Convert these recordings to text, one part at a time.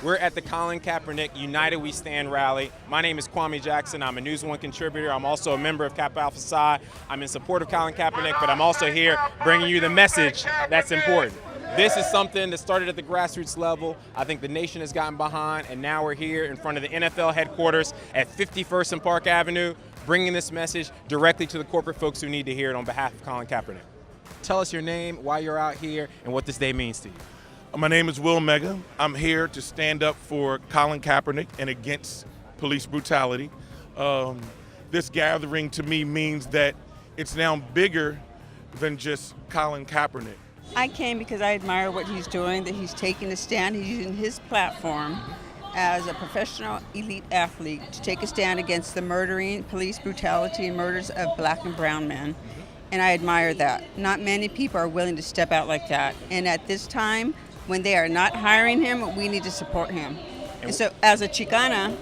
We're at the Colin Kaepernick United We Stand rally. My name is Kwame Jackson. I'm a News One contributor. I'm also a member of Kappa Alpha Psi. I'm in support of Colin Kaepernick, but I'm also here bringing you the message that's important. This is something that started at the grassroots level. I think the nation has gotten behind, and now we're here in front of the NFL headquarters at 51st and Park Avenue, bringing this message directly to the corporate folks who need to hear it on behalf of Colin Kaepernick. Tell us your name, why you're out here, and what this day means to you. My name is Will Mega. I'm here to stand up for Colin Kaepernick and against police brutality. This gathering to me means that it's now bigger than just Colin Kaepernick. I came because I admire what he's doing, that he's taking a stand. He's using his platform as a professional elite athlete to take a stand against the murdering, police brutality, and murders of black and brown men. And I admire that. Not many people are willing to step out like that. And at this time, when they are not hiring him, we need to support him. And so as a Chicana,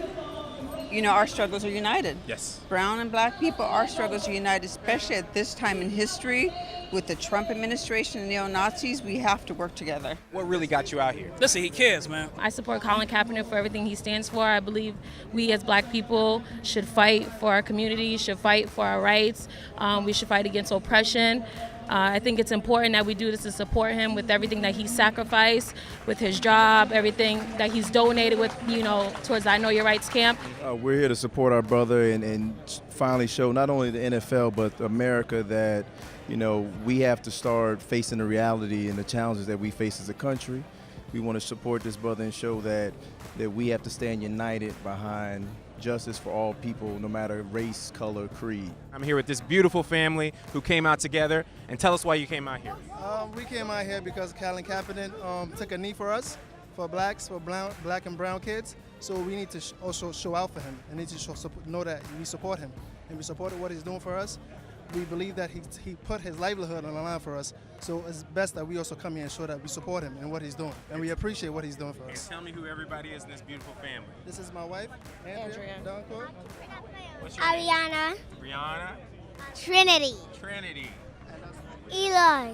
you know, our struggles are united. Yes. Brown and black people, our struggles are united, especially at this time in history with the Trump administration and neo-Nazis. We have to work together. What really got you out here? Listen, he cares, man. I support Colin Kaepernick for everything he stands for. I believe we as black people should fight for our community, should fight for our rights. We should fight against oppression. I think it's important that we do this to support him with everything that he sacrificed, with his job, everything that he's donated with, you know, towards the I Know Your Rights camp. We're here to support our brother and finally show not only the NFL but America that, you know, we have to start facing the reality and the challenges that we face as a country. We want to support this brother and show that we have to stand united behind justice for all people, no matter race, color, creed. I'm here with this beautiful family who came out together. And tell us why you came out here. We came out here because Colin Kaepernick took a knee for us, for blacks, for black and brown kids. So we need to also show out for him and need to know that we support him. And we supported what he's doing for us. We believe that he put his livelihood on the line for us. So it's best that we also come here and show that we support him and what he's doing. And we appreciate what he's doing for us. Tell me who everybody is in this beautiful family. This is my wife, Andrea. What's your name? Ariana. Brianna. Trinity. Trinity. Eli.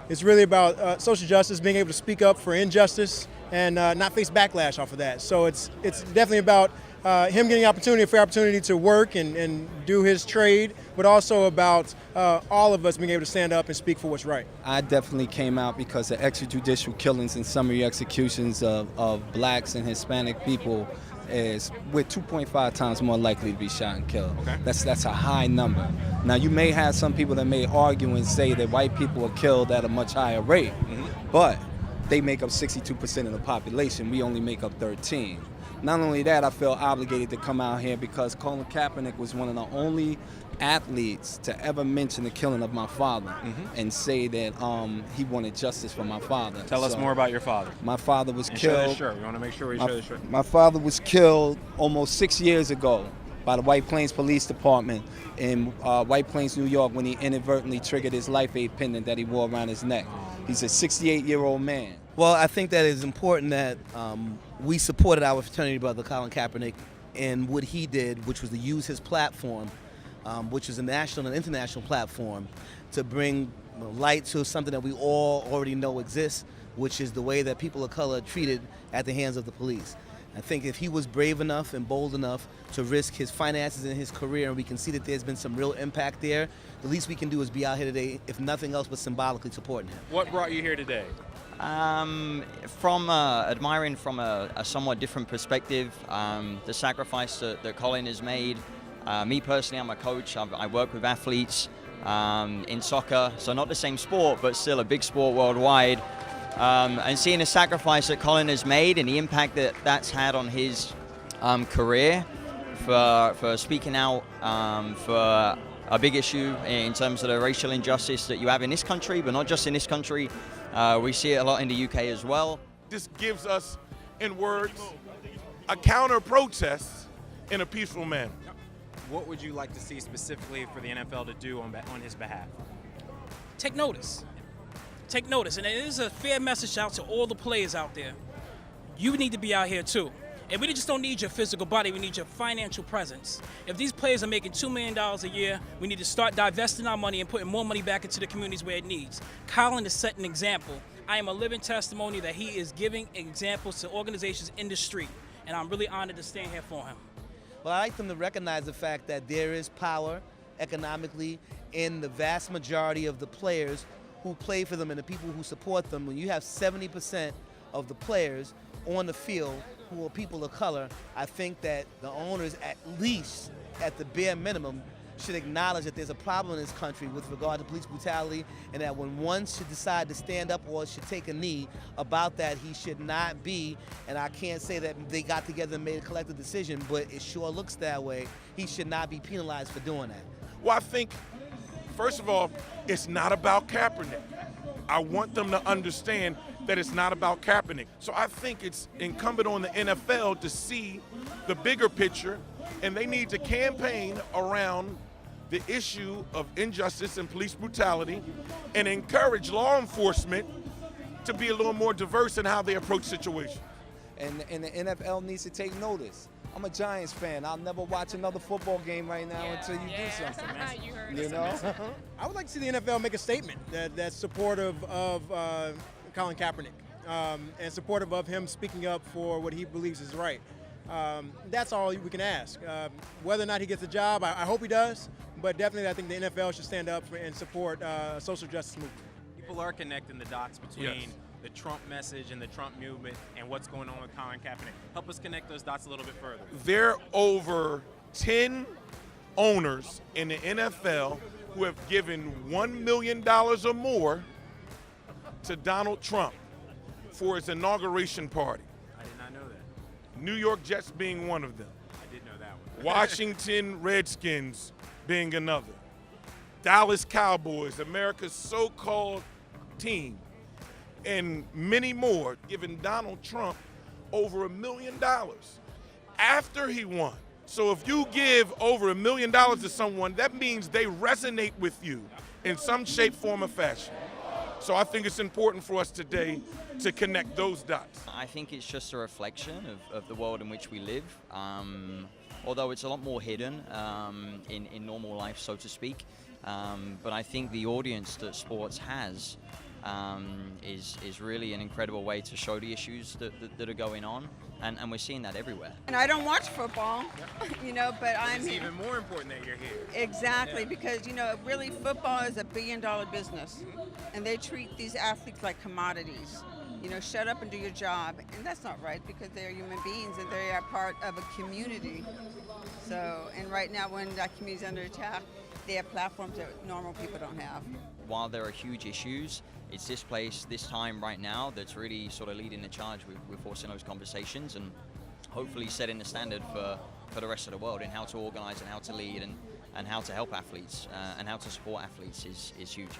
It's really about social justice, being able to speak up for injustice and not face backlash off of that. So it's definitely about him getting a fair opportunity to work and do his trade, but also about all of us being able to stand up and speak for what's right. I definitely came out because the extrajudicial killings and summary executions of blacks and Hispanic people is we're 2.5 times more likely to be shot and killed. Okay. That's a high number. Now you may have some people that may argue and say that white people are killed at a much higher rate, but they make up 62% of the population. We only make up 13%. Not only that, I feel obligated to come out here because Colin Kaepernick was one of the only athletes to ever mention the killing of my father and say that he wanted justice for my father. Tell us more about your father. My father was and killed. Show this shirt. We want to make sure we show this shirt. My father was killed almost 6 years ago by the White Plains Police Department in White Plains, New York, when he inadvertently triggered his Life Aid pendant that he wore around his neck. He's a 68-year-old man. Well, I think that it's important that we supported our fraternity brother, Colin Kaepernick, in what he did, which was to use his platform, which is a national and international platform, to bring light to something that we all already know exists, which is the way that people of color are treated at the hands of the police. I think if he was brave enough and bold enough to risk his finances and his career, and we can see that there's been some real impact there, the least we can do is be out here today, if nothing else but symbolically supporting him. What brought you here today? From admiring from a somewhat different perspective, the sacrifice that Colin has made. Me personally, I'm a coach. I work with athletes in soccer, so not the same sport, but still a big sport worldwide. And seeing the sacrifice that Colin has made and the impact that that's had on his career for speaking out for a big issue in terms of the racial injustice that you have in this country, but not just in this country. We see it a lot in the UK as well. This gives us, in words, a counter-protest in a peaceful manner. What would you like to see specifically for the NFL to do on his behalf? Take notice. Take notice. And it is a fair message out to all the players out there. You need to be out here too. And we just don't need your physical body, we need your financial presence. If these players are making $2 million a year, we need to start divesting our money and putting more money back into the communities where it needs. Colin is setting an example I am a living testimony that he is giving examples to organizations in the street, and I'm really honored to stand here for him. Well, I like them to recognize the fact that there is power economically in the vast majority of the players who play for them and the people who support them. When you have 70% of the players on the field who are people of color, I think that the owners, at least at the bare minimum, should acknowledge that there's a problem in this country with regard to police brutality, and that when one should decide to stand up or should take a knee about that, he should not be, and I can't say that they got together and made a collective decision, but it sure looks that way, he should not be penalized for doing that. Well, I think, first of all, it's not about Kaepernick. I want them to understand that it's not about Kaepernick. So I think it's incumbent on the NFL to see the bigger picture, and they need to campaign around the issue of injustice and police brutality and encourage law enforcement to be a little more diverse in how they approach situations. And the NFL needs to take notice. I'm a Giants fan. I'll never watch another football game right now until you do something. You know? I would like to see the NFL make a statement that's supportive of Colin Kaepernick and supportive of him speaking up for what he believes is right. That's all we can ask. Whether or not he gets a job, I hope he does, but definitely I think the NFL should stand up and support a social justice movement. People are connecting the dots between the Trump message and the Trump movement and what's going on with Colin Kaepernick. Help us connect those dots a little bit further. There are over 10 owners in the NFL who have given $1 million or more to Donald Trump for his inauguration party. I did not know that. New York Jets being one of them. I did know that one. Washington Redskins being another. Dallas Cowboys, America's so-called team, and many more, giving Donald Trump over $1 million after he won. So if you give over $1 million to someone, that means they resonate with you in some shape, form, or fashion. So I think it's important for us today to connect those dots. I think it's just a reflection of the world in which we live, although it's a lot more hidden in normal life, so to speak. But I think the audience that sports has is really an incredible way to show the issues that are going on, and we're seeing that everywhere. And I don't watch football, you know, but I'm It's even more important that you're here. Exactly, because, you know, really football is $1 billion business, and they treat these athletes like commodities. You know, shut up and do your job, and that's not right because they're human beings and they are part of a community. So, and right now when that community is under attack, they have platforms that normal people don't have. While there are huge issues, it's this place, this time right now, that's really sort of leading the charge with forcing those conversations and hopefully setting the standard for the rest of the world in how to organize and how to lead and how to help athletes and how to support athletes is huge.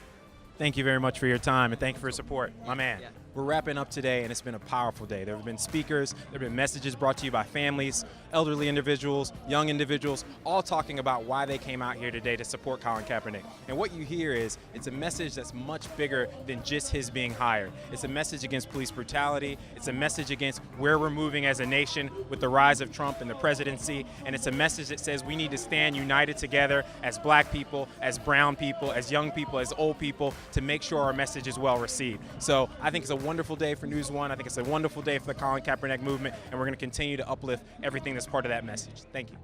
Thank you very much for your time, and thank you for your support, my man. Yeah. We're wrapping up today, and it's been a powerful day. There have been speakers, there have been messages brought to you by families, elderly individuals, young individuals, all talking about why they came out here today to support Colin Kaepernick. And what you hear is, it's a message that's much bigger than just his being hired. It's a message against police brutality. It's a message against where we're moving as a nation with the rise of Trump and the presidency. And it's a message that says we need to stand united together as black people, as brown people, as young people, as old people, to make sure our message is well received. So I think it's a wonderful day for News One. I think it's a wonderful day for the Colin Kaepernick movement, and we're going to continue to uplift everything that's part of that message. Thank you.